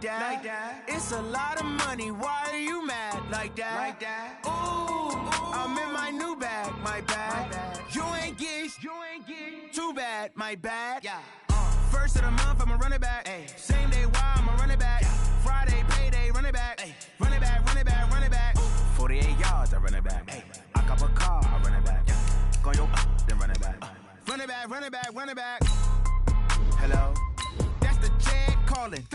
that. It's a lot of money, why are you mad like that? Ooh, I'm in my new bag, my bad. You ain't get too bad, my bad. First of the month, I'ma run it back. Same day, why I'ma run it back. Friday, payday, run it back. Run it back, run it back, run it back. 48 yards, I run it back. I cop a car, I run it back. Go yo, then run it back. Run it back, run it back, run it back. Hello? That's the jag calling.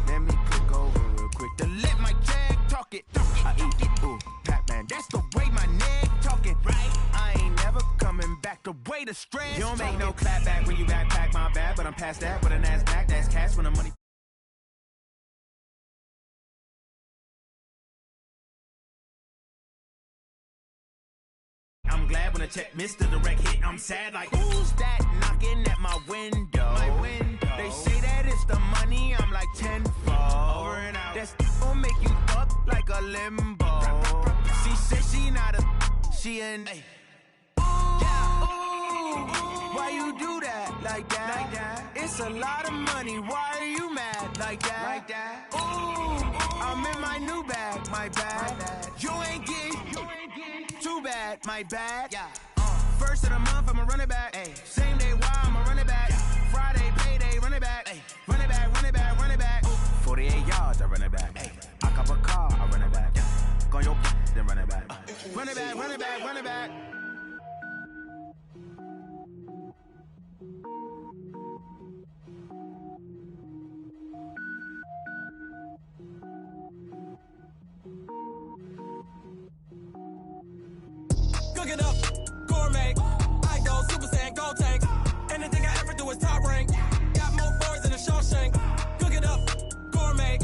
Let me click over real quick to let my jag talk it. I eat it, ooh, Pac-Man. That's the way my neck talking. Right? I ain't never coming back the way the stress. You don't make no clap back when you backpack, my bad. But I'm past that with a NASDAQ. That's cash when the money. I'm glad when I check Mr. Direct hit. I'm sad like, who's that knocking at my window? They say that it's the money. I'm like tenfold. Over and out. That's gonna make you up like a limbo. She said she not a, she an. Ooh, why you do that like that? It's a lot of money. Why are you mad like that? Ooh, I'm in my new bag, my bad. You ain't get too bad, my bad. First of the month, I'ma run it back. Same day, why I'ma run it back. Friday, payday, run it back. Run it back, run it back, run it back. 48 yards, I run it back. I cop a car, I run it back. Go yo, then run it back. Run it back, run it back, run it back. Cook it up, gourmet. I go Super Saiyan, go tank. Anything I ever do is top rank. Got more boys than a Shawshank. Cook it up, gourmet.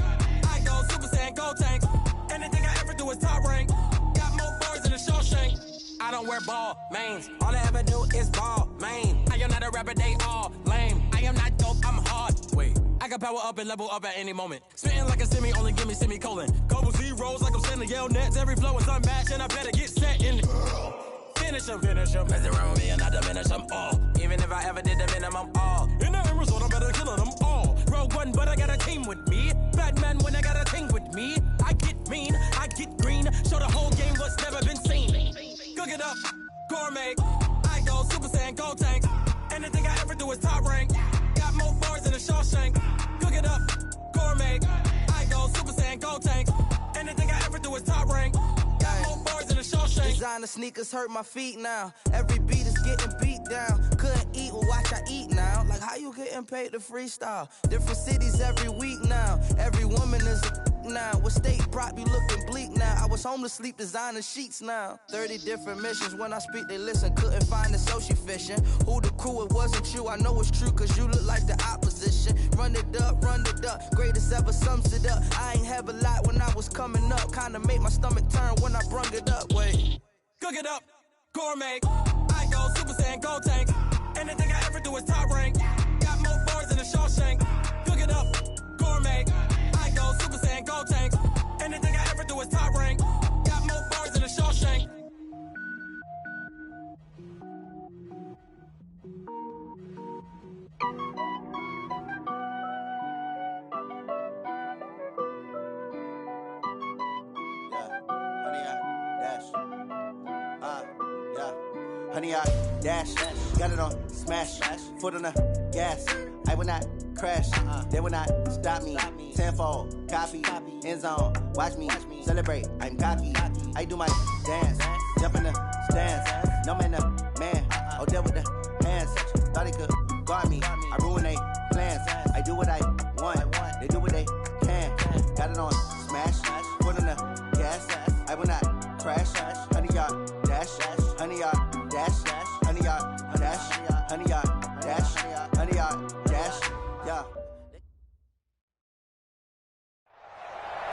I go Super Saiyan, go tank. Anything I ever do is top rank. Got more boys than a Shawshank. I don't wear ball mains. All I ever do is ball main. I am not a rapper, they all lame. I am not dope, I'm hard. Wait, I can power up and level up at any moment. Spitting like a semi, only give me semicolon. Couple zeros like I'm sending yell nets. Every flow is unmatched and I better get set in. Finish him. Mess around with me and I diminish them all. Even if I ever did the minimum, all. In the end result, I'm better killing them all. Rogue One, but I got a team with me. Batman when I got a team with me. I get mean, I get green. Show the whole game what's never been seen. Cook it up, gourmet. I go Super Saiyan, go tank. Anything I ever do is top rank. Got more bars than a Shawshank. Cook it up, gourmet. I go Super Saiyan, go tank. Anything I ever do is top rank. Got more bars than a Shawshank. Designer sneakers hurt my feet now. Every beat is getting beat down. Couldn't eat, well watch I eat now. Like how you getting paid to freestyle? Different cities every week now. Every woman is a now. What state prop you looking bleak now? I was home to sleep designing sheets now. 30 different missions. When I speak they listen. Couldn't find it so she fishing. Who the crew? It wasn't you. I know it's true cause you look like the opposition. Run it up. Greatest ever sums it up. I ain't have a lot when I was coming up. Kinda made my stomach turn when I brung it up. Wait. Cook it up, gourmet. I go Super Saiyan, go tank. Anything I ever do is top rank. Got more bars than a Shawshank. Cook it up, gourmet. I go Super Saiyan, go tank. Anything I ever do is top rank. Got more bars than a Shawshank. Honey, I dash, got it on smash, foot on the gas. I will not crash, they will not stop me. Tenfold, copy, end zone, watch me celebrate. I'm cocky, I do my dance, jump in the stands. No man, the man, oh deal with the hands. Thought he could guard me, I ruin they plans. I do what I want, they do what they can. Got it on smash, foot on the gas. I will not crash, honey, y'all dash, honey, y'all dash, honey, y'all dash, honey, y'all dash, honey, y'all dash, yeah.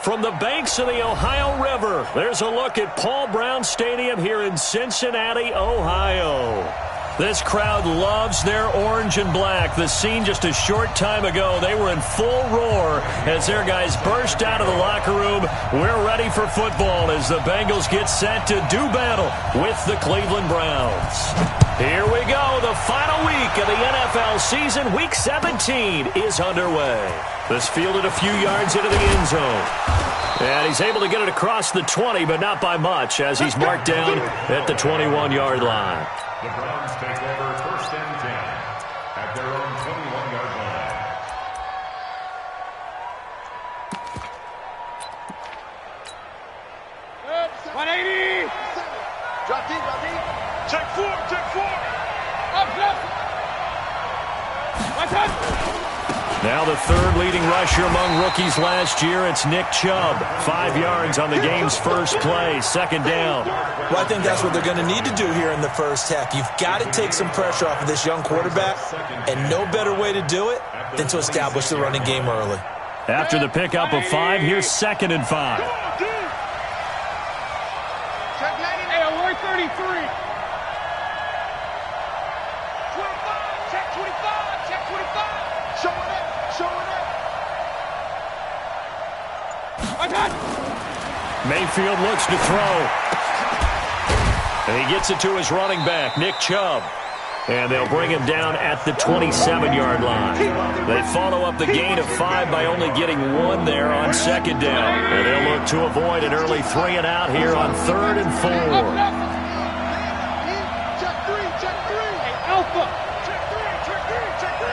From the banks of the Ohio River, there's a look at Paul Brown Stadium here in Cincinnati, Ohio. This crowd loves their orange and black. The scene just a short time ago, they were in full roar as their guys burst out of the locker room. We're ready for football as the Bengals get set to do battle with the Cleveland Browns. Here we go. The final week of the NFL season. Week 17 is underway. This fielded a few yards into the end zone. And he's able to get it across the 20, but not by much, as he's marked down at the 21-yard line. The Browns take over 1st and 10 at their own 21-yard line. Oops. 180. Drop deep, drop deep. Check four, check four. Up, up. Watch out. Now the third leading rusher among rookies last year, it's Nick Chubb. 5 yards on the game's first play, 2nd down. Well, I think that's what they're going to need to do here in the first half. You've got to take some pressure off of this young quarterback, and no better way to do it than to establish the running game early. After the pickup of 5, here's 2nd and 5. Check 90. Hey, alert 33. 25, check 25, check 25. Showing it. Mayfield looks to throw. And he gets it to his running back, Nick Chubb. And they'll bring him down at the 27-yard line. They follow up the gain of 5 by only getting 1 there on 2nd down. And they'll look to avoid an early 3 and out here on 3rd and 4. Check 3, check 3. Hey, Alpha. Check 3, check 3, check 3.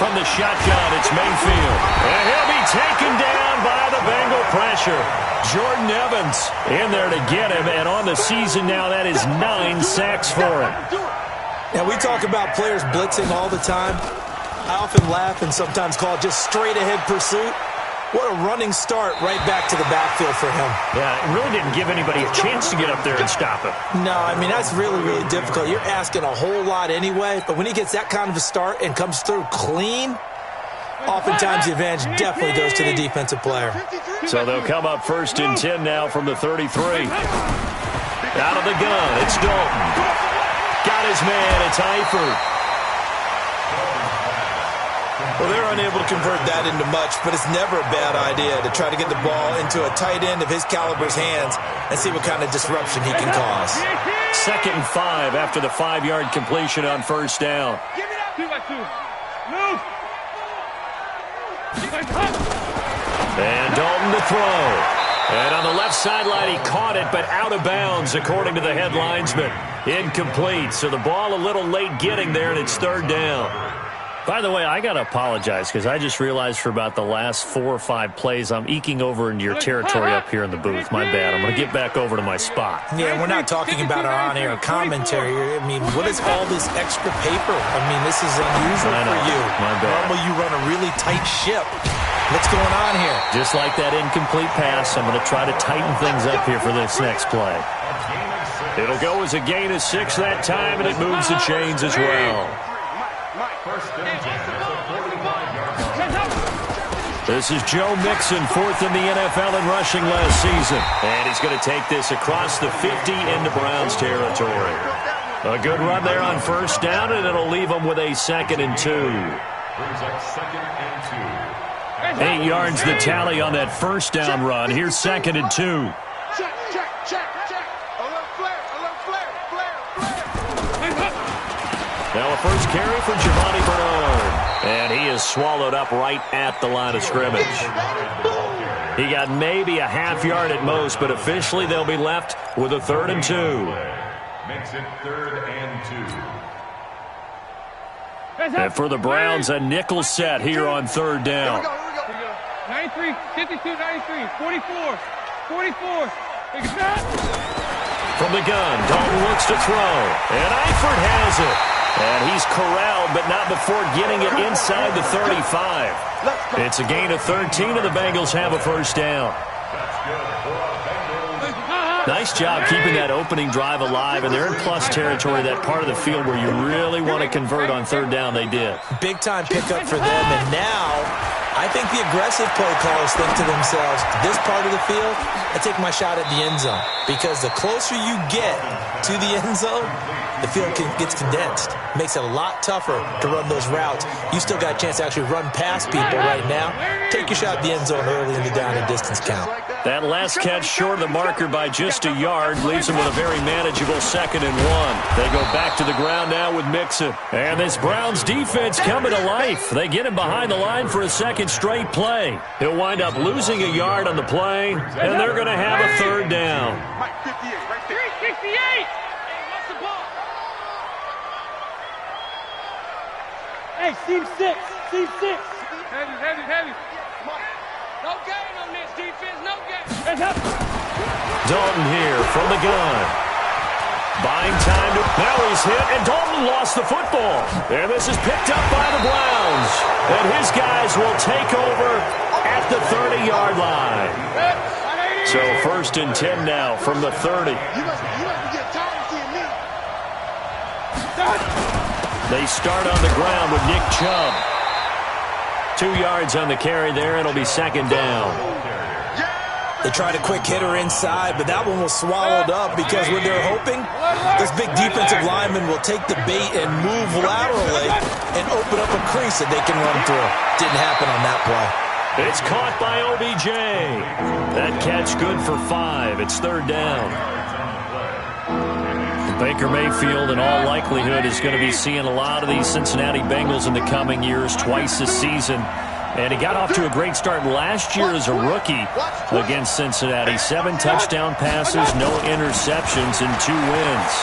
From the shotgun, it's Mayfield. And he'll be taken down by the Bengal pressure. Jordan Evans in there to get him. And on the season now, that is 9 sacks for him. Now, we talk about players blitzing all the time. I often laugh and sometimes call it just straight-ahead pursuit. What a running start right back to the backfield for him. Yeah, it really didn't give anybody a chance to get up there and stop him. No, I mean, that's really, really difficult. You're asking a whole lot anyway, but when he gets that kind of a start and comes through clean, oftentimes the advantage definitely goes to the defensive player. So they'll come up 1st and 10 now from the 33. Out of the gun, it's Dalton. Got his man, it's Eifert. Well, they're unable to convert that into much, but it's never a bad idea to try to get the ball into a tight end of his caliber's hands and see what kind of disruption he can cause. 2nd and 5 after the 5-yard completion on 1st down. Give it up, 2 by 2. Move. And Dalton to throw. And on the left sideline, he caught it, but out of bounds, according to the head linesman. Incomplete. So the ball a little late getting there, and it's 3rd down. By the way, I got to apologize because I just realized for about the last 4 or 5 plays, I'm eking over into your territory up here in the booth. My bad. I'm going to get back over to my spot. Yeah, we're not talking about our on-air commentary. I mean, what is all this extra paper? I mean, this is unusual for you. My bad. Normally you run a really tight ship. What's going on here? Just like that incomplete pass, I'm going to try to tighten things up here for this next play. It'll go as a gain of 6 that time, and it moves the chains as well. This is Joe Mixon, 4th in the NFL in rushing last season. And he's going to take this across the 50 into Browns territory. A good run there on 1st down, and it'll leave him with a 2nd and 2. 8 yards the tally on that 1st down run. Here's 2nd and 2. Check, check, check, check. Alert flare, alert flare, flare, flare. Now a first carry for Giovanni Bernard. And he is swallowed up right at the line of scrimmage. He got maybe a half yard at most, but officially they'll be left with a 3rd and 2. Makes it 3rd and 2. And for the Browns, a nickel set here on 3rd down. 93, 52, 93, 44, 44. From the gun, Dalton looks to throw. And Eifert has it. And he's corralled, but not before getting it inside the 35. It's a gain of 13, and the Bengals have a 1st down. Nice job keeping that opening drive alive, and they're in plus territory, that part of the field where you really want to convert on 3rd down. They did. Big-time pickup for them, and now I think the aggressive play callers think to themselves, this part of the field, I take my shot at the end zone, because the closer you get to the end zone, the field gets condensed. Makes it a lot tougher to run those routes. You still got a chance to actually run past people right now. Take your shot at the end zone early in the down and distance count. That last catch short of the marker by just a yard leaves them with a very manageable 2nd and 1. They go back to the ground now with Mixon. And this Browns defense coming to life. They get him behind the line for a second straight play. He'll wind up losing a yard on the play, and they're going to have a 3rd down. 368! What's the ball? Hey, seam 6. Seam 6. Heavy. No gain on this defense. No gain. Dalton here from the gun. Buying time to... Now he's hit, and Dalton lost the football. And this is picked up by the Browns. And his guys will take over at the 30-yard line. So 1st and 10 now from the 30. You must get tired of seeing me. They start on the ground with Nick Chubb. 2 yards on the carry there, and it'll be 2nd down. They tried a quick hitter inside, but that one was swallowed up because what they're hoping, this big defensive lineman will take the bait and move laterally and open up a crease that they can run through. Didn't happen on that play. It's caught by OBJ. That catch good for 5. It's 3rd down. Baker Mayfield, in all likelihood, is going to be seeing a lot of these Cincinnati Bengals in the coming years, twice this season. And he got off to a great start last year as a rookie against Cincinnati. 7 touchdown passes, no interceptions, and 2 wins.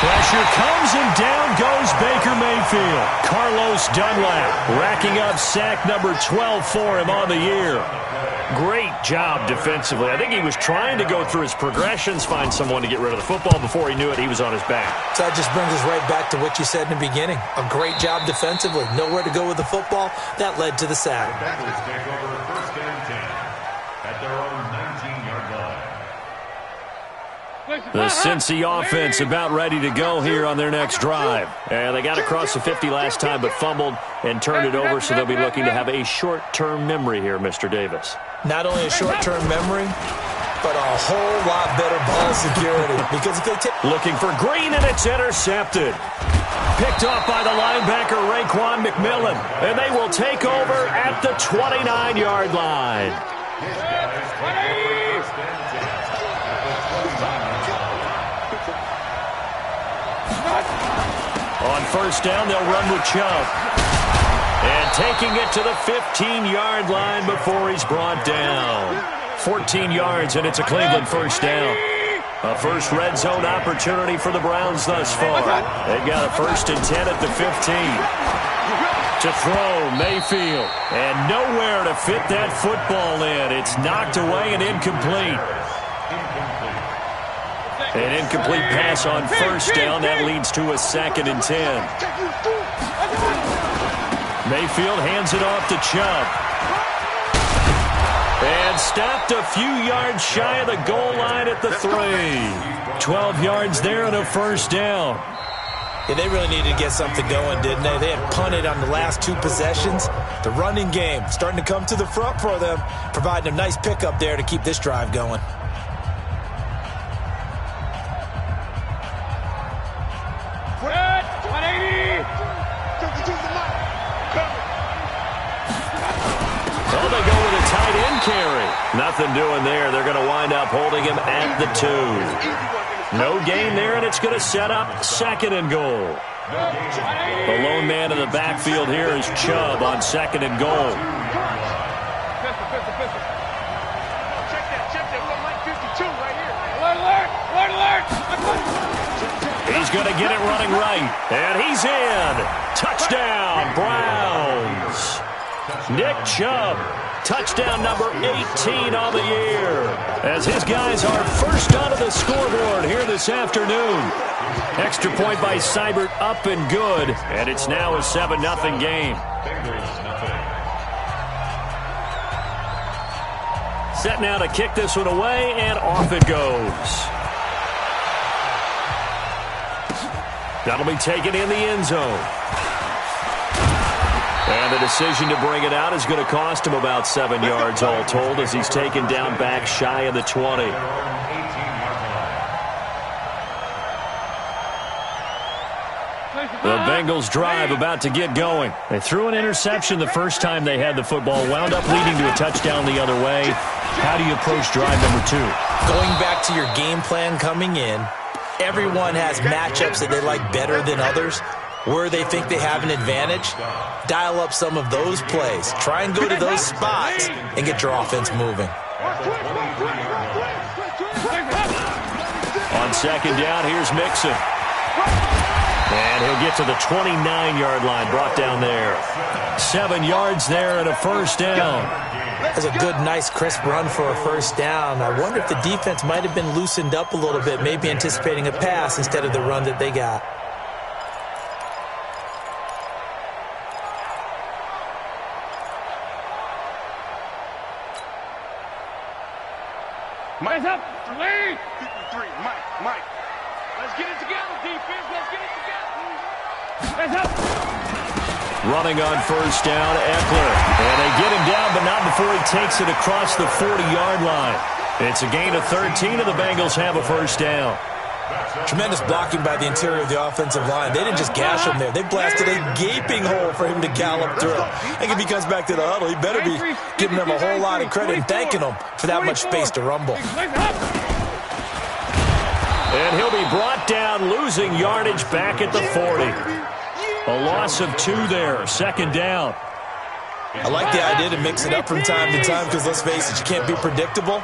Pressure comes, and down goes Baker Mayfield. Carlos Dunlap racking up sack number 12 for him on the year. Great job defensively. I think he was trying to go through his progressions, find someone to get rid of the football. Before he knew it, he was on his back. So that just brings us right back to what you said in the beginning. A great job defensively. Nowhere to go with the football. That led to the sack. Bengals take over 1st and 10 at their own 19-yard line. The Cincy offense about ready to go here on their next drive. And they got across the 50 last time but fumbled and turned it over, so they'll be looking to have a short-term memory here, Mr. Davis. Not only a short-term memory, but a whole lot better ball security. Because if they take... Looking for Green, and it's intercepted. Picked off by the linebacker, Raekwon McMillan. And they will take over at the 29-yard line. On 1st down, they'll run with Chubb. And taking it to the 15-yard line before he's brought down. 14 yards, and it's a Cleveland 1st down. A first red zone opportunity for the Browns thus far. They've got a 1st and 10 at the 15. To throw, Mayfield. And nowhere to fit that football in. It's knocked away and incomplete. An incomplete pass on 1st down. That leads to a 2nd and 10. Mayfield hands it off to Chubb. And stopped a few yards shy of the goal line at the 3. 12 yards there and a 1st down. Yeah, they really needed to get something going, didn't they? They had punted on the last 2 possessions. The running game starting to come to the front for them, providing a nice pickup there to keep this drive going. Oh, they go with a tight end carry. Nothing doing there. They're going to wind up holding him at the 2. No gain there, and it's going to set up 2nd and goal. The lone man in the backfield here is Chubb on 2nd and goal. He's going to get it running right, and he's in. Touchdown, Browns. Nick Chubb, touchdown number 18 on the year, as his guys are first onto the scoreboard here this afternoon. Extra point by Seibert, up and good, and it's now a 7-0 game. Set now to kick this one away, and off it goes. That'll be taken in the end zone. And the decision to bring it out is going to cost him about 7 yards all told, as he's taken down back shy of the 20. The Bengals drive about to get going. They threw an interception the first time they had the football, wound up leading to a touchdown the other way. How do you approach drive number 2? Going back to your game plan coming in, everyone has matchups that they like better than others, where they think they have an advantage. Dial up some of those plays. Try and go to those spots and get your offense moving. On second down, here's Mixon. And he'll get to the 29-yard line, brought down there. 7 yards there and a first down. That's a good, nice, crisp run for a first down. I wonder if the defense might have been loosened up a little bit, maybe anticipating a pass instead of the run that they got. Mike's up. Lead. 3, Mike. Let's get it together, defense. Let's get it together. Mike's up. Running on first down, Eckler. And they get him down, but not before he takes it across the 40-yard line. It's a gain of 13, and the Bengals have a first down. Tremendous blocking by the interior of the offensive line. They didn't just gash him there. They blasted a gaping hole for him to gallop through. I think if he comes back to the huddle, he better be giving them a whole lot of credit and thanking them for that much space to rumble. And he'll be brought down, losing yardage back at the 40. A loss of 2 there, second down. I like the idea to mix it up from time to time because, let's face it, you can't be predictable.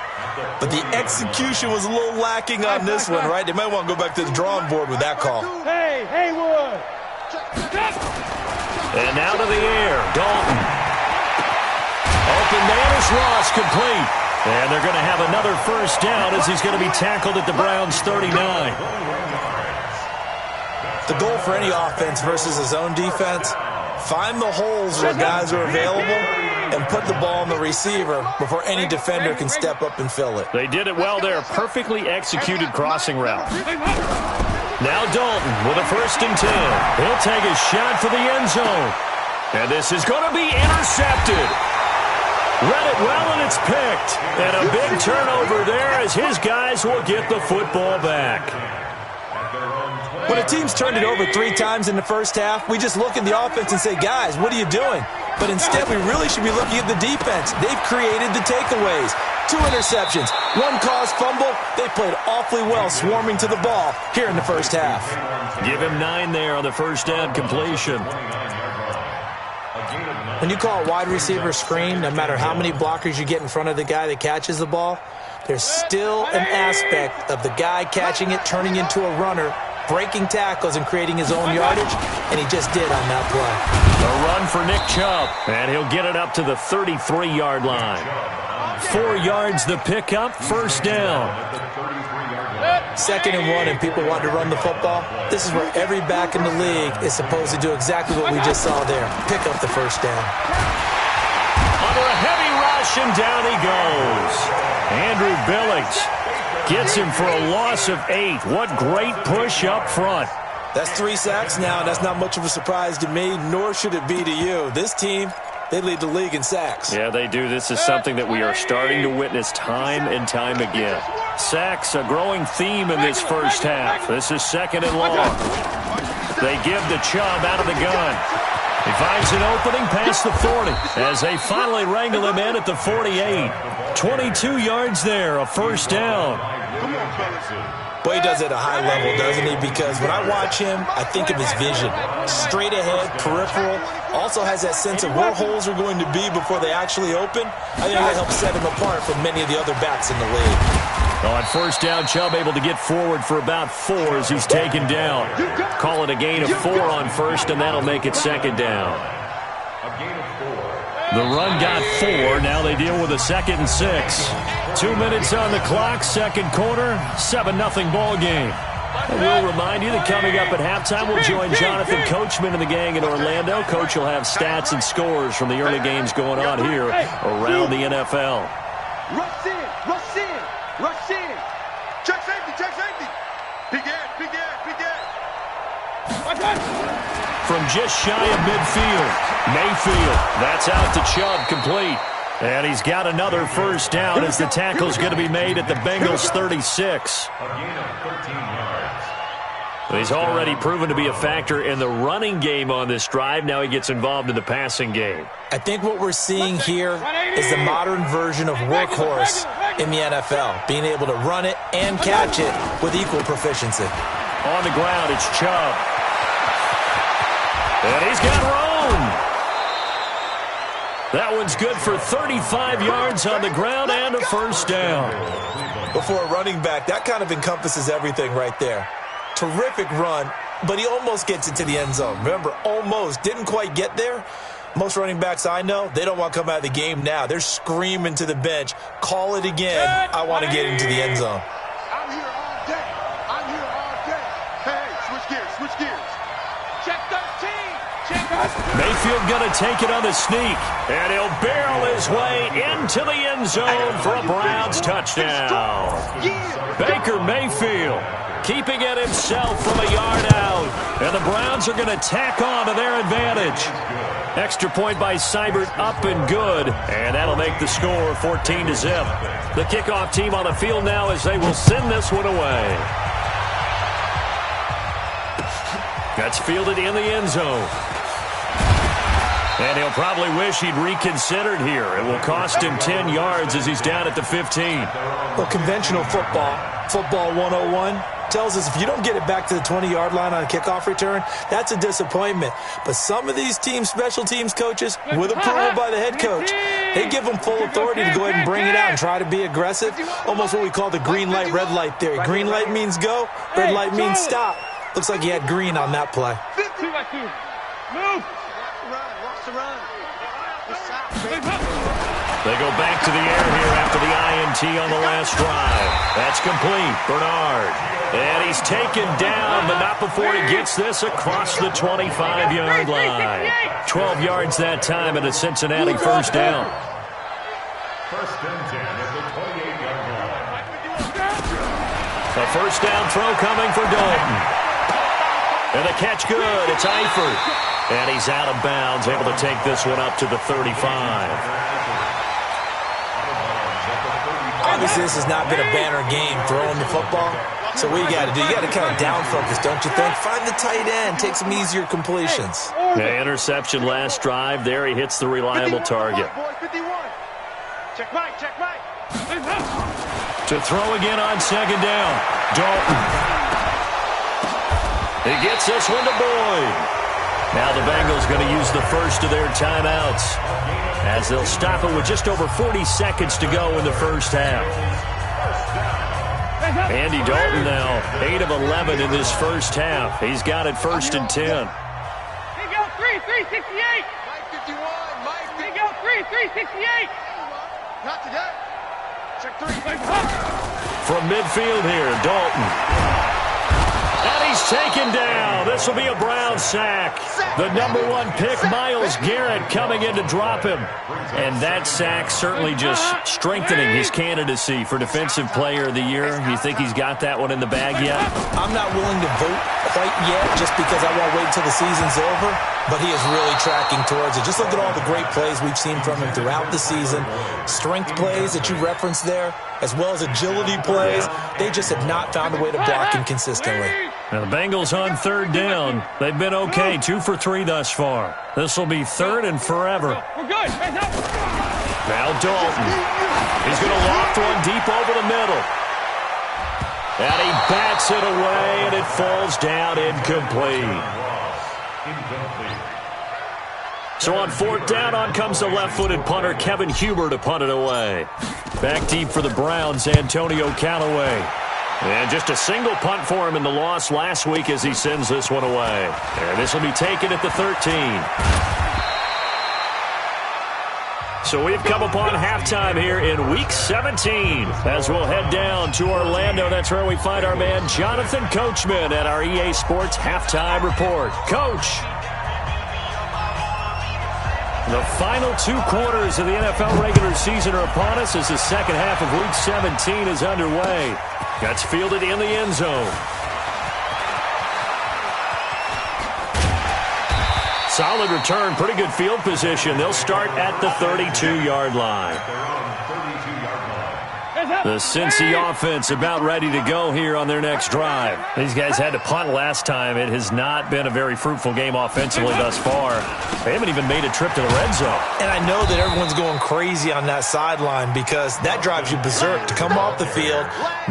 But the execution was a little lacking on this one, right? They might want to go back to the drawing board with that call. Hey, Haywood. And now to the air, Dalton. Open man is Ross, complete. And they're going to have another first down as he's going to be tackled at the Browns' 39. The goal for any offense versus his own defense, find the holes where guys are available and put the ball on the receiver before any defender can step up and fill it. They did it well there. Perfectly executed crossing route. Now Dalton with a 1st and 10. He'll take a shot for the end zone. And this is going to be intercepted. Read it well, and it's picked. And a big turnover there as his guys will get the football back. When a team's turned it over 3 times in the first half, we just look at the offense and say, guys, what are you doing? But instead, we really should be looking at the defense. They've created the takeaways. 2 interceptions, 1 caused fumble. They played awfully well swarming to the ball here in the first half. Give him 9 there on the first down completion. When you call a wide receiver screen, no matter how many blockers you get in front of the guy that catches the ball, there's still an aspect of the guy catching it, turning into a runner, breaking tackles and creating his own yardage, and he just did on that play. A run for Nick Chubb, and he'll get it up to the 33-yard line. 4 yards the pickup, first down. 2nd and 1, and people want to run the football. This is where every back in the league is supposed to do exactly what we just saw there. Pick up the first down. Under a heavy rush, and down he goes. Andrew Billings gets him for a loss of 8. What great push up front. That's 3 sacks now. That's not much of a surprise to me, nor should it be to you. This team, they lead the league in sacks. Yeah, they do. This is something that we are starting to witness time and time again. Sacks, a growing theme in this first half. This is 2nd and long. They give to Chubb out of the gun. He finds an opening past the 40 as they finally wrangle him in at the 48. 22 yards there, a first down. Boy, he does it at a high level, doesn't he? Because when I watch him, I think of his vision. Straight ahead, peripheral. Also has that sense of where holes are going to be before they actually open. I think that helps set him apart from many of the other backs in the league. On first down, Chubb able to get forward for about 4 as he's taken down. Call it a gain of 4 on first, and that'll make it 2nd down. The run got 4. Now they deal with a 2nd and 6. 2 minutes on the clock, 2nd quarter, 7-0 ball game. And we'll remind you that coming up at halftime, we'll join Jonathan Coachman and the gang in Orlando. Coach will have stats and scores from the early games going on here around the NFL. Rush in, rush in, rush in. Check safety, check safety. Big ass, big ass, big ass. From just shy of midfield, Mayfield. That's out to Chubb, complete. And he's got another first down as the tackle's going to be made at the Bengals' 36. He's already proven to be a factor in the running game on this drive. Now he gets involved in the passing game. I think what we're seeing here is the modern version of workhorse in the NFL, being able to run it and catch it with equal proficiency. On the ground, it's Chubb. And he's got room. That one's good for 35 yards on the ground and a first down. Before a running back, that kind of encompasses everything right there. Terrific run, but he almost gets into the end zone. Remember, almost. Didn't quite get there. Most running backs I know, they don't want to come out of the game now. They're screaming to the bench, call it again. I want to get into the end zone. I'm here all day. I'm here all day. Hey, switch gears. Check 13. Mayfield going to take it on the sneak, and he'll barrel his way into the end zone for a Browns touchdown. Baker Mayfield keeping it himself from a yard out, and the Browns are going to tack on to their advantage. Extra point by Seibert, up and good, and that'll make the score 14-zip. The kickoff team on the field now as they will send this one away. That's fielded in the end zone. And he'll probably wish he'd reconsidered here. It will cost him 10 yards as he's down at the 15. Well, conventional football 101, tells us if you don't get it back to the 20-yard line on a kickoff return, that's a disappointment. But some of these teams, special teams coaches, with approval by the head coach, they give them full authority to go ahead and bring it out and try to be aggressive. Almost what we call the green light, red light theory. Green light means go, red light means stop. Looks like he had green on that play. Move. They go back to the air here after the INT on the last drive. That's complete. Bernard. And he's taken down, but not before he gets this across the 25-yard line. 12 yards that time and a Cincinnati first down. First and 10 at the 28-yard line. A first down throw coming for Dalton. And the catch good. It's Eifert. And he's out of bounds, able to take this one up to the 35. Obviously, this has not been a banner game throwing the football. So what you got to do, you got to kind of down focus, don't you think? Find the tight end, take some easier completions. The interception last drive. There he hits the reliable target. Check right. To throw again on second down. Dalton. He gets this one to Boyd. Now the Bengals going to use the first of their timeouts as they'll stop it with just over 40 seconds to go in the first half. Andy Dalton now 8 of 11 in this first half. He's got it first and 10. Big L 368. Mike 51. Big L 368. Not today. Check 3. From midfield here, Dalton. And he's taken down. This will be a Brown sack. The number 1 pick, Myles Garrett, coming in to drop him. And that sack certainly just strengthening his candidacy for Defensive Player of the Year. You think he's got that one in the bag yet? I'm not willing to vote quite yet just because I want to wait until the season's over. But he is really tracking towards it. Just look at all the great plays we've seen from him throughout the season. Strength plays that you referenced there, as well as agility plays. They just have not found a way to block him consistently. Now the Bengals on third down. They've been okay, 2 for 3 thus far. This will be third and forever. We're good. Now Dalton. He's going to loft one deep over the middle. And he bats it away, and it falls down incomplete. So on fourth down, on comes the left-footed punter, Kevin Huber, to punt it away. Back deep for the Browns, Antonio Callaway. And just a single punt for him in the loss last week as he sends this one away. And this will be taken at the 13. So we've come upon halftime here in Week 17 as we'll head down to Orlando. That's where we find our man Jonathan Coachman at our EA Sports Halftime Report. Coach. The final 2 quarters of the NFL regular season are upon us as the second half of Week 17 is underway. That's fielded in the end zone. Solid return, pretty good field position. They'll start at the 32-yard line. The Cincy offense about ready to go here on their next drive. These guys had to punt last time. It has not been a very fruitful game offensively thus far. They haven't even made a trip to the red zone. And I know that everyone's going crazy on that sideline because that drives you berserk to come off the field,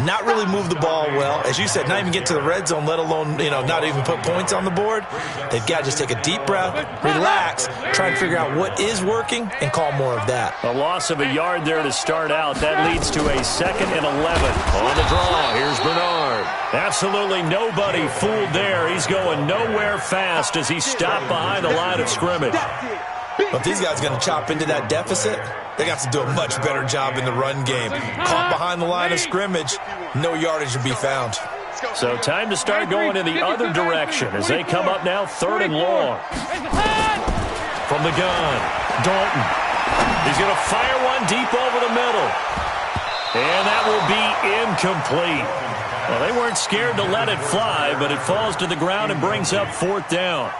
not really move the ball well. As you said, not even get to the red zone, let alone, not even put points on the board. They've got to just take a deep breath, relax, try and figure out what is working, and call more of that. A loss of a yard there to start out. That leads to a 2nd and 11. On the draw, here's Bernard. Absolutely nobody fooled there. He's going nowhere fast as he stopped behind the line of scrimmage. But if these guys are going to chop into that deficit, they got to do a much better job in the run game. Caught behind the line of scrimmage, no yardage to be found. So time to start going in the other direction as they come up now 3rd and long. From the gun, Dalton. He's going to fire one deep over the middle. And that will be incomplete. Well, they weren't scared to let it fly, but it falls to the ground and brings up 4th down.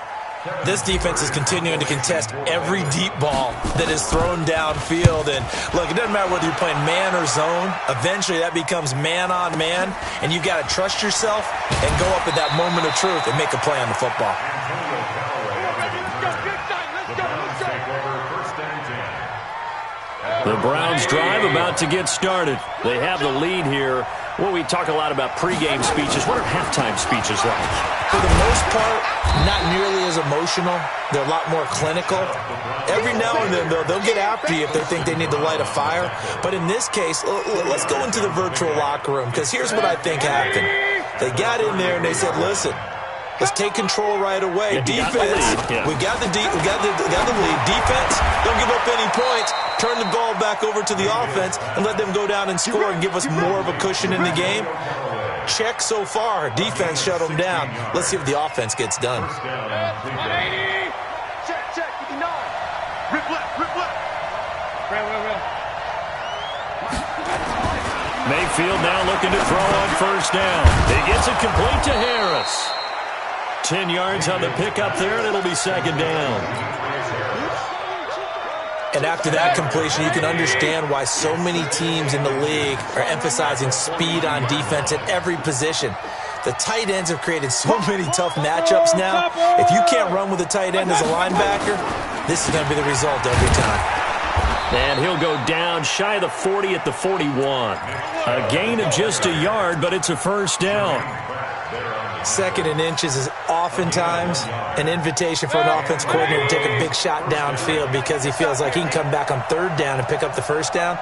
This defense is continuing to contest every deep ball that is thrown downfield. And, look, it doesn't matter whether you're playing man or zone. Eventually, that becomes man-on-man, and you've got to trust yourself and go up at that moment of truth and make a play on the football. The Browns drive about to get started. They have the lead here. Well, we talk a lot about pregame speeches. What are halftime speeches like? For the most part, not nearly as emotional. They're a lot more clinical. Every now and then, they'll get after you if they think they need to light a fire. But in this case, let's go into the virtual locker room, because here's what I think happened. They got in there and they said, listen, let's take control right away. Defense, we got the lead. Defense, don't give up any points. Turn the ball back over to the offense and let them go down and score and give us more of a cushion in the game. Check so far. Defense shut them down. Let's see if the offense gets done. Check. Rip left. Mayfield now looking to throw on 1st down. He gets it complete to Harris. 10 yards on the pickup there, and it'll be 2nd down. And after that completion, you can understand why so many teams in the league are emphasizing speed on defense at every position. The tight ends have created so many tough matchups now. If you can't run with a tight end as a linebacker, this is going to be the result every time. And he'll go down shy of the 40 at the 41. A gain of just a yard, but it's a 1st down. 2nd and inches is oftentimes an invitation for an offense coordinator to take a big shot downfield because he feels like he can come back on 3rd down and pick up the 1st down.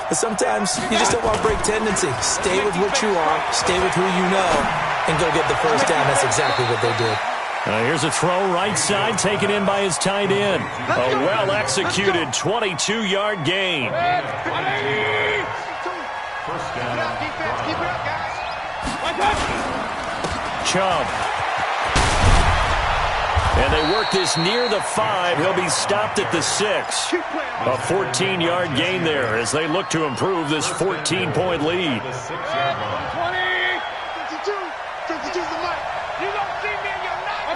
But sometimes you just don't want to break tendency. Stay with what you are, stay with who you know, and go get the 1st down. That's exactly what they did. Here's a throw right side taken in by his tight end. A well-executed 22-yard gain. Chubb. And they work this near the 5. He'll be stopped at the 6. A 14-yard gain there as they look to improve this 14-point lead. 22 the mic. You don't see me in your night.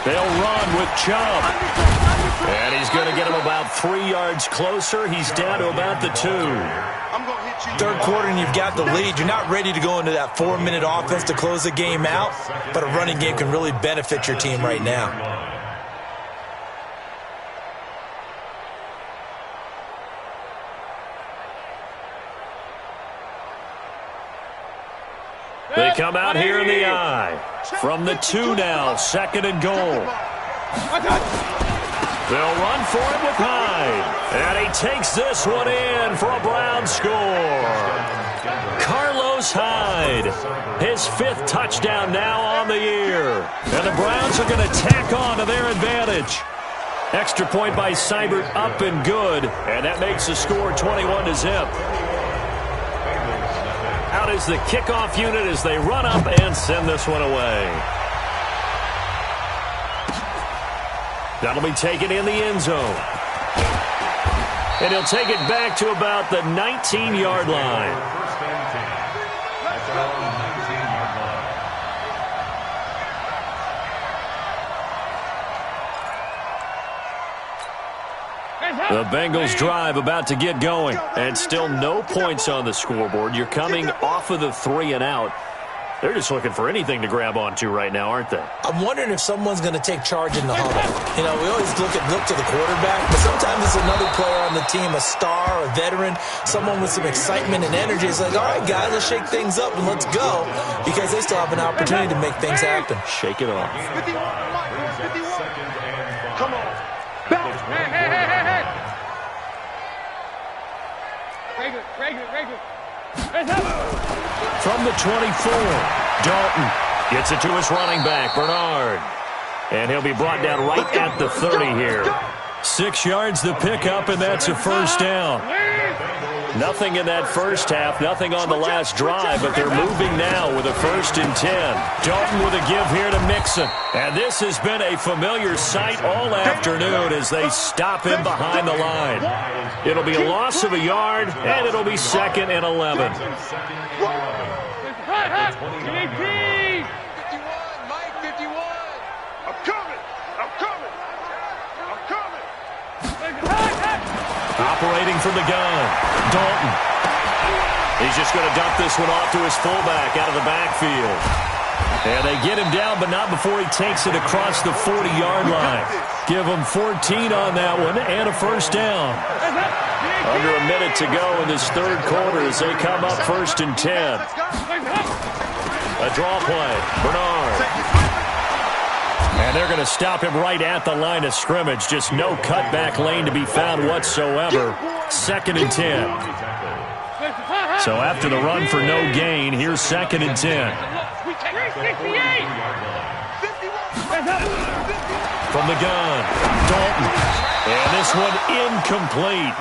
They'll run with Chubb. And he's going to get him about 3 yards closer. He's down to about the 2. 3rd quarter and you've got the lead. You're not ready to go into that 4-minute offense to close the game out, but a running game can really benefit your team right now. They come out here in the eye. From the 2 now, 2nd and goal. They'll run for it with Hyde. And he takes this one in for a Brown score. Carlos Hyde, his 5th touchdown now on the year. And the Browns are going to tack on to their advantage. Extra point by Seibert up and good. And that makes the score 21-0. Out is the kickoff unit as they run up and send this one away. That'll be taken in the end zone. And he'll take it back to about the 19-yard line. The Bengals drive about to get going, and still no points on the scoreboard. You're coming off of the 3 and out. They're just looking for anything to grab onto right now, aren't they? I'm wondering if someone's going to take charge in the huddle. You know, we always look to the quarterback, but sometimes it's another player on the team, a star, a veteran, someone with some excitement and energy. It's like, all right, guys, let's shake things up and let's go, because they still have an opportunity to make things happen. Shake it off. 51. Come on. Hey. Regular. From the 24, Dalton gets it to his running back, Bernard. And he'll be brought down right at the 30 here. 6 yards the pickup, and that's a first down. Nothing in that first half, nothing on the last drive, but they're moving now with a 1st and 10. Dalton with a give here to Mixon. And this has been a familiar sight all afternoon as they stop him behind the line. It'll be a loss of a yard, and it'll be 2nd and 11. 51, Mike, 51. I'm coming. Operating from the gun, Dalton. He's just going to dump this one off to his fullback out of the backfield. And they get him down, but not before he takes it across the 40-yard line. Give him 14 on that one and a first down. Under a minute to go in this third quarter as they come up 1st and 10. A draw play, Bernard. And they're going to stop him right at the line of scrimmage. Just no cutback lane to be found whatsoever. 2nd and 10. So after the run for no gain, here's 2nd and 10. From the gun, Dalton. And this one incomplete.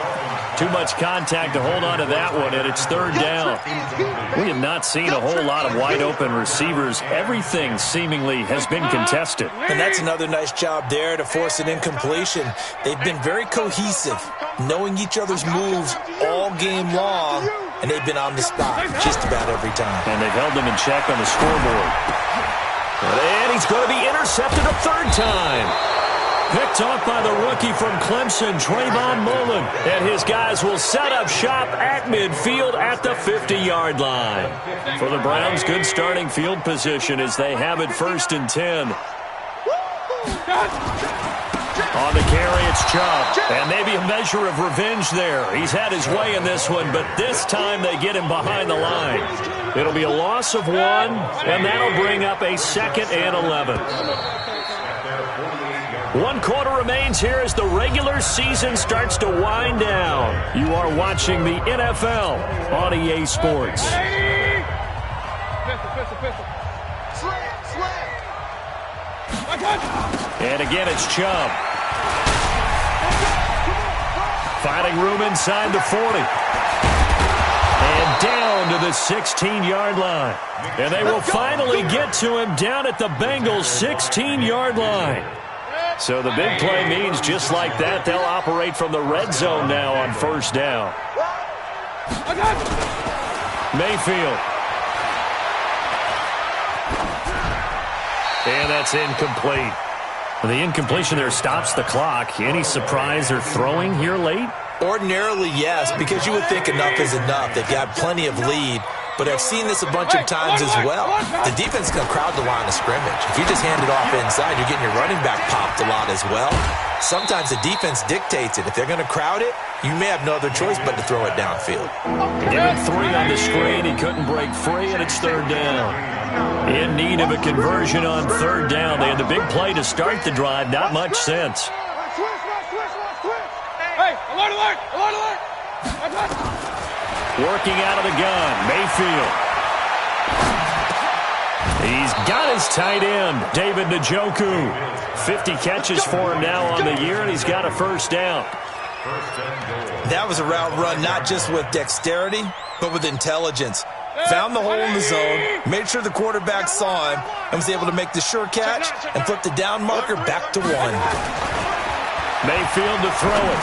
Too much contact to hold on to that one, and it's 3rd down. We have not seen a whole lot of wide-open receivers. Everything seemingly has been contested. And that's another nice job there to force an incompletion. They've been very cohesive, knowing each other's moves all game long, and they've been on the spot just about every time. And they've held them in check on the scoreboard. And he's going to be intercepted a 3rd time. Picked off by the rookie from Clemson, Trayvon Mullen. And his guys will set up shop at midfield at the 50-yard line. For the Browns, good starting field position as they have it 1st and 10. On the carry, it's Chubb. And maybe a measure of revenge there. He's had his way in this one, but this time they get him behind the line. It'll be a loss of 1, and that'll bring up a 2nd and 11. 1 quarter remains here as the regular season starts to wind down. You are watching the NFL on EA Sports. And again, it's Chubb. Finding room inside the 40. And down to the 16-yard line. And they will finally get to him down at the Bengals' 16-yard line. So the big play means just like that, they'll operate from the red zone now on 1st down. Mayfield. And that's incomplete. The incompletion there stops the clock. Any surprise they're throwing here late? Ordinarily, yes, because you would think enough is enough. They've got plenty of lead. But I've seen this a bunch of times as well. The defense can crowd the line of scrimmage. If you just hand it off inside, you're getting your running back popped a lot as well. Sometimes the defense dictates it. If they're going to crowd it, you may have no other choice but to throw it downfield. Given 3 on the screen, he couldn't break free, and it's 3rd down. In need of a conversion on 3rd down. They had the big play to start the drive. Not much sense. Hey, alert! Working out of the gun, Mayfield. He's got his tight end, David Njoku. 50 catches for him now on the year, and he's got a 1st down. That was a route run not just with dexterity, but with intelligence. Found the hole in the zone, made sure the quarterback saw him, and was able to make the sure catch and flip the down marker back to 1. Mayfield to throw it.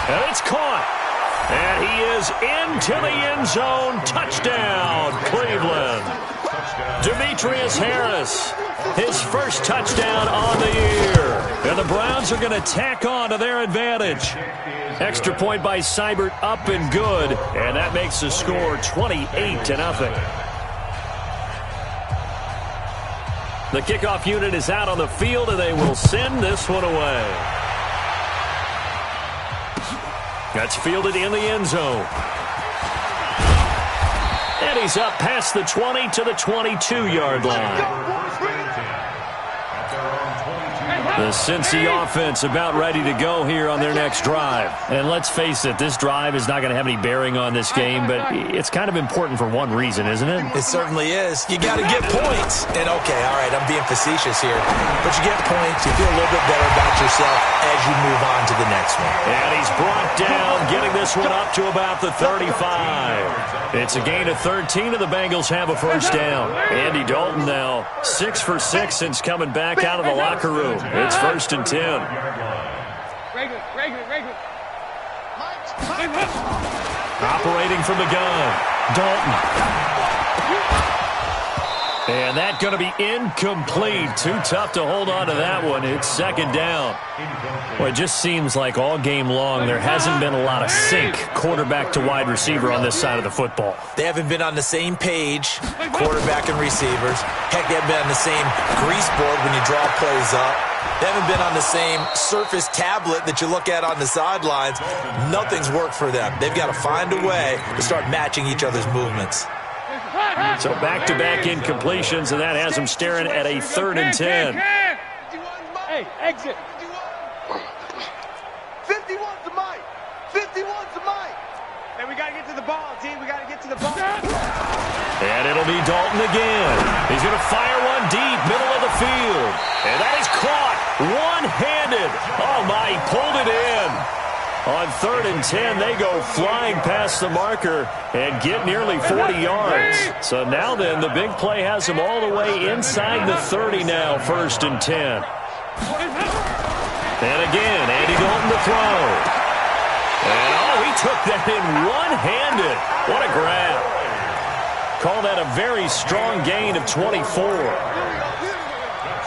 And it's caught. And he is into the end zone. Touchdown, Cleveland. Demetrius Harris, his first touchdown on the year. And the Browns are going to tack on to their advantage. Extra point by Seibert, up and good. And that makes the score 28-0. The kickoff unit is out on the field, and they will send this one away. That's fielded in the end zone. And he's up past the 20 to the 22-yard line. The Cincy offense about ready to go here on their next drive. And let's face it, this drive is not going to have any bearing on this game, but it's kind of important for one reason, isn't it? It certainly is. You got to get points. And, okay, all right, I'm being facetious here. But you get points, you feel a little bit better about yourself as you move on to the next one. And he's brought down, getting this one up to about the 35. It's a gain of 13, and the Bengals have a first down. Andy Dalton now 6 for 6 since coming back out of the locker room. It's 1st and 10. Operating from the gun, Dalton. And that's going to be incomplete. Too tough to hold on to that one. It's 2nd down. Well, it just seems like all game long there hasn't been a lot of sync quarterback to wide receiver on this side of the football. They haven't been on the same page, quarterback and receivers. Heck, they haven't been on the same grease board when you draw plays up. They haven't been on the same Surface tablet that you look at on the sidelines. Nothing's worked for them. They've got to find a way to start matching each other's movements. So back-to-back incompletions, and that has them staring at a 3rd and 10. Hey, exit. 51's the mic. 51's the mic. Hey, we got to get to the ball, team. We got to get to the ball. And it'll be Dalton again. He's going to fire one deep, middle of the field. And that is caught one-handed. Oh, my, he pulled it in. On 3rd and 10, they go flying past the marker and get nearly 40 yards. So now then, the big play has them all the way inside the 30 now, 1st and 10. And again, Andy Dalton to throw. And, oh, he took that in one-handed. What a grab. Call that a very strong gain of 24.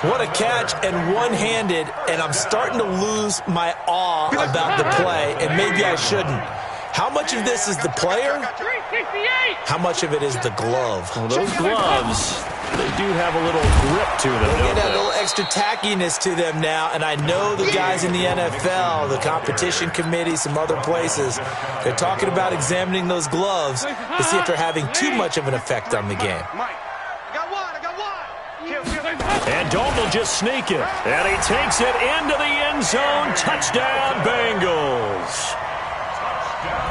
What a catch, and one-handed, and I'm starting to lose my awe about the play, and maybe I shouldn't. How much of this is the player? How much of it is the glove? Well, those gloves, they do have a little grip to them, They get a little extra tackiness to them now, and I know the guys in the NFL, the competition committee, some other places, they're talking about examining those gloves to see if they're having too much of an effect on the game. And Dalton will just sneak it. And he takes it into the end zone. Touchdown, Bengals.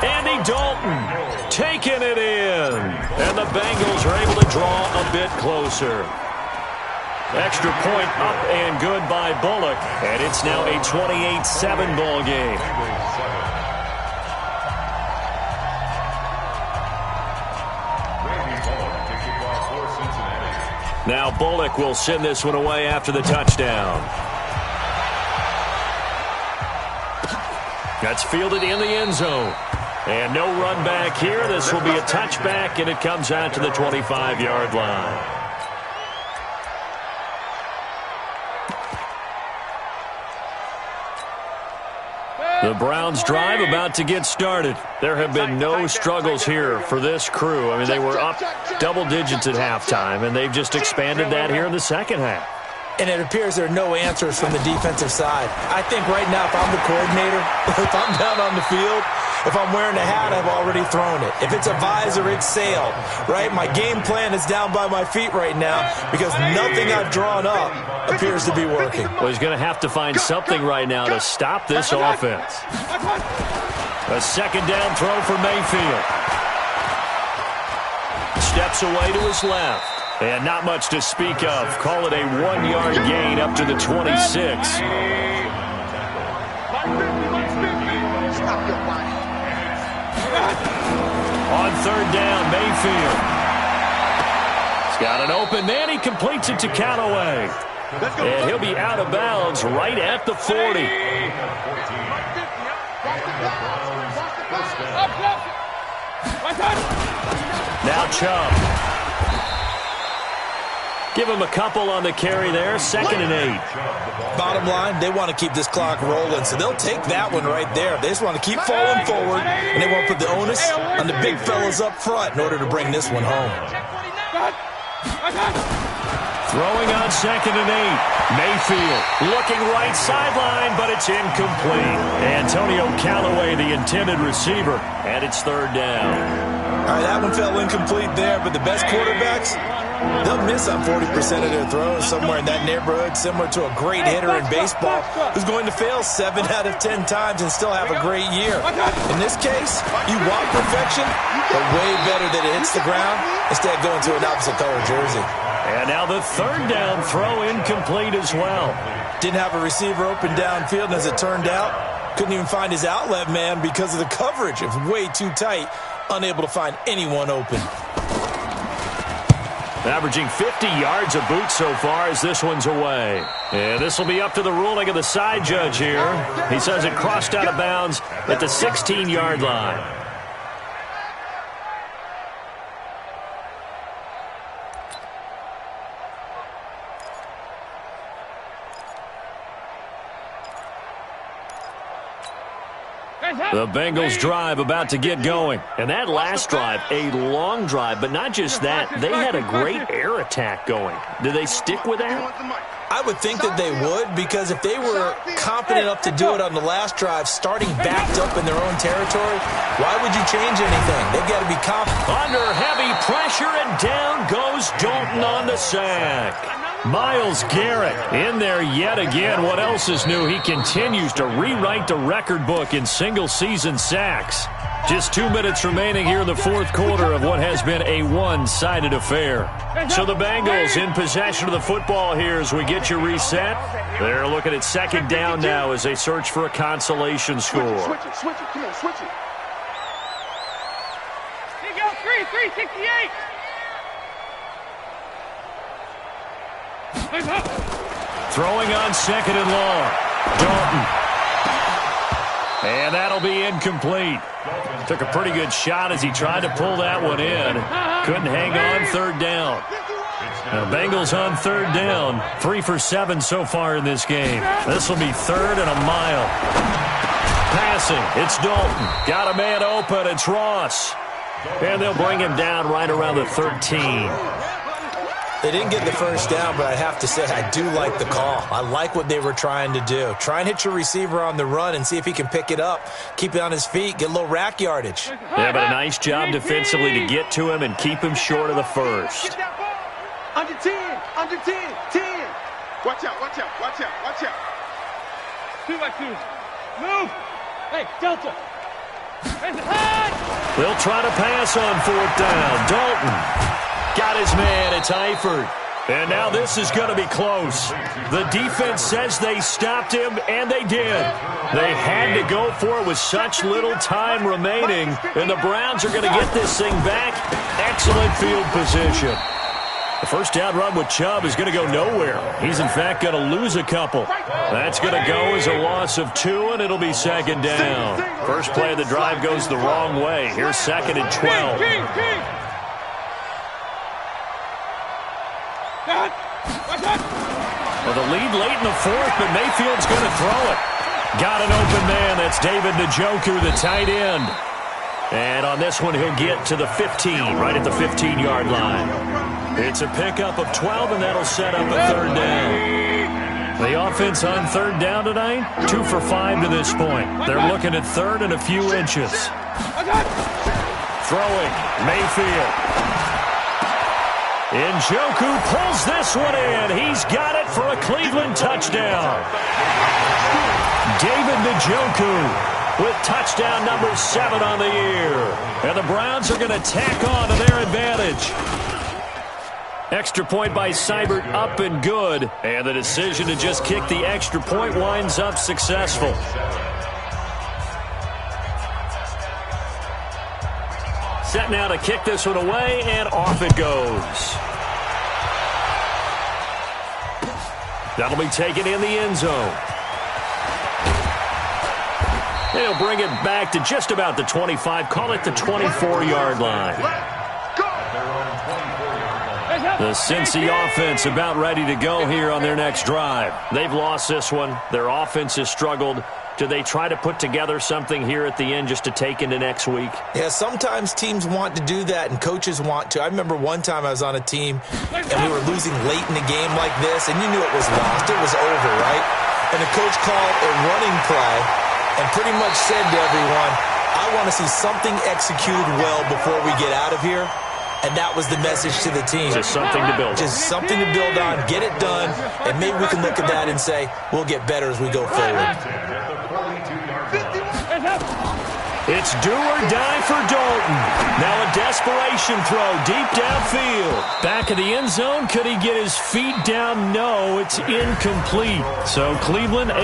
Andy Dalton taking it in. And the Bengals are able to draw a bit closer. Extra point up and good by Bullock. And it's now a 28-7 ball game. Now Bullock will send this one away after the touchdown. That's fielded in the end zone. And no run back here. This will be a touchback, and it comes out to the 25-yard line. The Browns drive about to get started. There have been no struggles here for this crew. I mean, they were up double digits at halftime, and they've just expanded that here in the second half. And it appears there are no answers from the defensive side. I think right now, if I'm the coordinator, if I'm down on the field, if I'm wearing a hat, I've already thrown it. If it's a visor, it's sailed, right? My game plan is down by my feet right now because nothing I've drawn up appears to be working. Well, he's going to have to find something right now to stop this offense. A 2nd down throw for Mayfield. Steps away to his left. And not much to speak of. Call it a 1-yard gain up to the 26. On 3rd down, Mayfield. He's got an open man. He completes it to Callaway. And he'll be out of bounds right at the 40. Now Chubb. Give him a couple on the carry there, 2nd and 8. Bottom line, they want to keep this clock rolling, so they'll take that one right there. They just want to keep falling forward, and they want to put the onus on the big fellas up front in order to bring this one home. Throwing on 2nd and 8. Mayfield looking right sideline, but it's incomplete. Antonio Callaway, the intended receiver, and it's 3rd down. All right, that one fell incomplete there, but the best quarterbacks, they'll miss on 40% of their throws, somewhere in that neighborhood, similar to a great hitter in baseball who's going to fail 7 out of 10 times and still have a great year. In this case, you want perfection, but way better that it hits the ground instead of going to an opposite color jersey. And now the 3rd down throw incomplete as well. Didn't have a receiver open downfield, and as it turned out, couldn't even find his outlet man because of the coverage. It was way too tight, unable to find anyone open. Averaging 50 yards a boot so far as this one's away. And this will be up to the ruling of the side judge here. He says it crossed out of bounds at the 16-yard line. The Bengals drive about to get going. And that last drive, a long drive, but not just that. They had a great air attack going. Did they stick with that? I would think that they would, because if they were confident enough to do it on the last drive, starting backed up in their own territory, why would you change anything? They've got to be confident. Under heavy pressure, and down goes Dalton on the sack. Myles Garrett in there yet again. What else is new? He continues to rewrite the record book in single-season sacks. Just 2 minutes remaining here in the 4th quarter of what has been a one-sided affair. So the Bengals in possession of the football here as we get you reset. They're looking at 2nd down now as they search for a consolation score. Switch it. Come on, switch it. Here you go, 368. Throwing on 2nd and long. Dalton. And that'll be incomplete. Took a pretty good shot as he tried to pull that one in. Couldn't hang on 3rd down. Now Bengals on 3rd down. 3 for 7 so far in this game. This will be 3rd and a mile. Passing. It's Dalton. Got a man open. It's Ross. And they'll bring him down right around the 13. They didn't get the first down, but I have to say I do like the call. I like what they were trying to do. Try and hit your receiver on the run and see if he can pick it up, keep it on his feet, get a little rack yardage. Yeah, but a nice job defensively to get to him and keep him short of the first. Under 10, under 10, 10. Watch out, watch out, watch out, watch out. 2 by 2. Move. Hey, Delta. They'll try to pass on 4th down. Dalton. Got his man. It's Eifert. And now this is going to be close. The defense says they stopped him, and they did. They had to go for it with such little time remaining, and the Browns are going to get this thing back. Excellent field position. The first down run with Chubb is going to go nowhere. He's, in fact, going to lose a couple. That's going to go as a loss of 2, and it'll be 2nd down. First play of the drive goes the wrong way. Here's 2nd and 12. Well, the lead late in the 4th, but Mayfield's going to throw it. Got an open man. That's David Njoku, the tight end. And on this one, he'll get to the 15, right at the 15-yard line. It's a pickup of 12, and that'll set up a 3rd down. The offense on 3rd down tonight, 2 for 5 to this point. They're looking at 3rd and a few inches. Throwing, Mayfield. Njoku pulls this one in. He's got it for a Cleveland touchdown. David Njoku with touchdown number 7 on the year. And the Browns are going to tack on to their advantage. Extra point by Seibert up and good. And the decision to just kick the extra point winds up successful. Set now to kick this one away, and off it goes. That'll be taken in the end zone. They'll bring it back to just about the 25, call it the 24-yard line. The Cincy offense about ready to go here on their next drive. They've lost this one. Their offense has struggled. Do they try to put together something here at the end just to take into next week? Yeah, sometimes teams want to do that and coaches want to. I remember one time I was on a team and we were losing late in a game like this, and you knew it was lost. It was over, right? And the coach called a running play and pretty much said to everyone, I want to see something executed well before we get out of here. And that was the message to the team. Just something to build on. Just something to build on, get it done, and maybe we can look at that and say, we'll get better as we go forward. It's do or die for Dalton. Now a desperation throw deep downfield. Back of the end zone. Could he get his feet down? No, it's incomplete. So Cleveland able